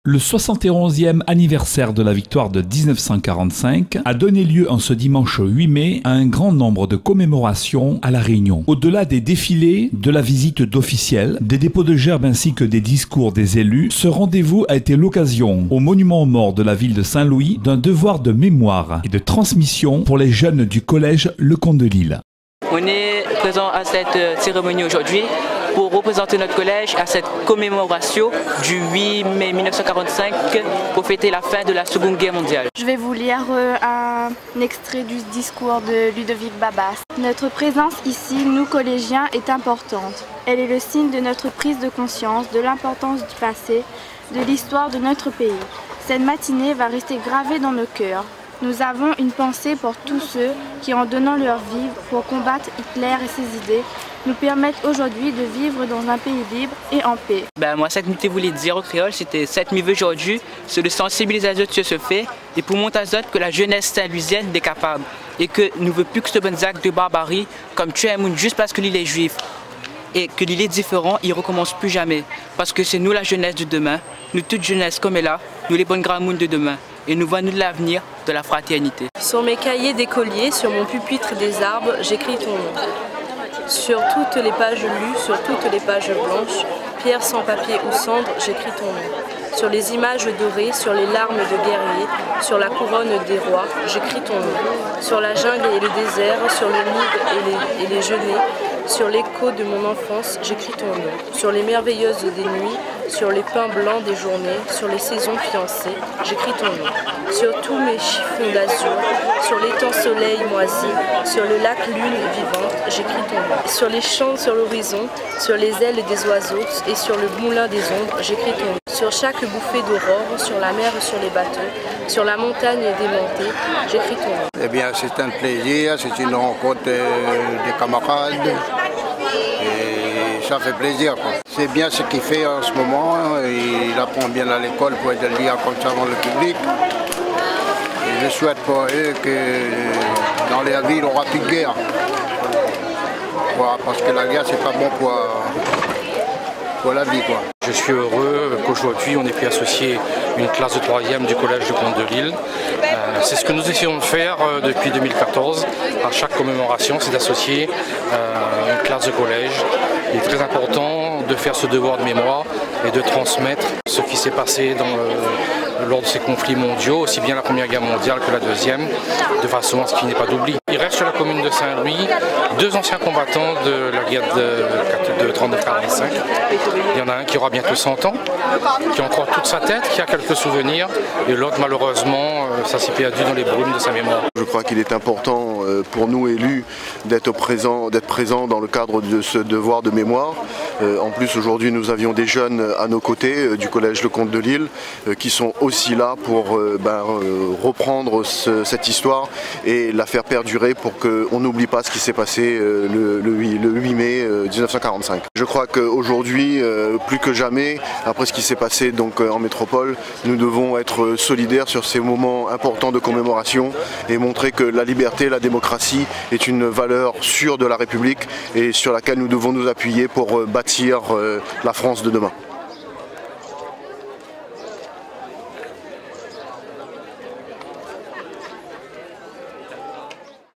Le 71e anniversaire de la victoire de 1945 a donné lieu en ce dimanche 8 mai à un grand nombre de commémorations à La Réunion. Au-delà des défilés, de la visite d'officiels, des dépôts de gerbes ainsi que des discours des élus, ce rendez-vous a été l'occasion, au monument aux morts de la ville de Saint-Louis, d'un devoir de mémoire et de transmission pour les jeunes du collège Lecomte de Lille. On est présent à cette cérémonie aujourd'hui pour représenter notre collège à cette commémoration du 8 mai 1945 pour fêter la fin de la Seconde Guerre mondiale. Je vais vous lire un extrait du discours de Ludovic Babas. Notre présence ici, nous collégiens, est importante. Elle est le signe de notre prise de conscience de l'importance du passé, de l'histoire de notre pays. Cette matinée va rester gravée dans nos cœurs. Nous avons une pensée pour tous ceux qui, en donnant leur vie pour combattre Hitler et ses idées, nous permettent aujourd'hui de vivre dans un pays libre et en paix. Moi, cette que je voulais dire au créole, c'était cette mieux aujourd'hui, c'est de sensibiliser les autres sur ce fait et pour montrer aux autres que la jeunesse saint-louisienne est capable et que nous ne veut plus que ce bon acte de barbarie comme tuer un monde juste parce que l'île est juif et que l'île est différent, il ne recommence plus jamais. Parce que c'est nous la jeunesse de demain, nous toute jeunesse comme elle là, nous les bonnes grands mondes de demain. Et nous voyons de l'avenir de la fraternité. Sur mes cahiers d'écolier, sur mon pupitre des arbres, j'écris ton nom. Sur toutes les pages lues, sur toutes les pages blanches, pierre sans papier ou cendre, j'écris ton nom. Sur les images dorées, sur les larmes de guerriers, sur la couronne des rois, j'écris ton nom. Sur la jungle et le désert, sur le nid et les genêts, sur l'écho de mon enfance, j'écris ton nom. Sur les merveilleuses des nuits, sur les pins blancs des journées, sur les saisons fiancées, j'écris ton nom. Sur tous mes chiffons d'azur, sur l'étang soleil moisi, sur le lac lune vivante, j'écris ton nom. Sur les champs sur l'horizon, sur les ailes des oiseaux et sur le moulin des ombres, j'écris ton nom. Sur chaque bouffée d'aurore, sur la mer et sur les bateaux, sur la montagne démontée, j'écris ton nom. Eh bien, c'est un plaisir, c'est une rencontre des camarades. Et ça fait plaisir. C'est bien ce qu'il fait en ce moment. Il apprend bien à l'école pour être lié comme ça dans le public. Et je souhaite pour eux que dans la vie, il n'y aura plus de guerre. Parce que la guerre, c'est pas bon pour la vie. Je suis heureux qu'aujourd'hui on ait pu associer une classe de 3e du collège Lecomte de Lille. C'est ce que nous essayons de faire depuis 2014. À chaque commémoration, c'est d'associer une classe de collège. Il est très important de faire ce devoir de mémoire et de transmettre ce qui s'est passé lors de ces conflits mondiaux, aussi bien la Première Guerre mondiale que la Deuxième, de façon à ce qu'il n'y ait pas d'oubli. Il reste sur la commune de Saint-Louis 2 anciens combattants de la guerre de 39-45. Il y en a un qui aura bientôt 100 ans, qui a encore toute sa tête, qui a quelques souvenirs, et l'autre malheureusement, ça s'est perdu dans les brumes de sa mémoire. Je crois qu'il est important pour nous élus d'être présents dans le cadre de ce devoir de mémoire. En plus aujourd'hui nous avions des jeunes à nos côtés du collège Lecomte de Lille qui sont aussi là pour reprendre cette histoire et la faire perdurer pour qu'on n'oublie pas ce qui s'est passé le 8 mai 1945. Je crois qu'aujourd'hui, plus que jamais, après ce qui s'est passé donc, en métropole, nous devons être solidaires sur ces moments importants de commémoration et montrer que la liberté, la démocratie est une valeur sûre de la République et sur laquelle nous devons nous appuyer pour bâtir la France de demain.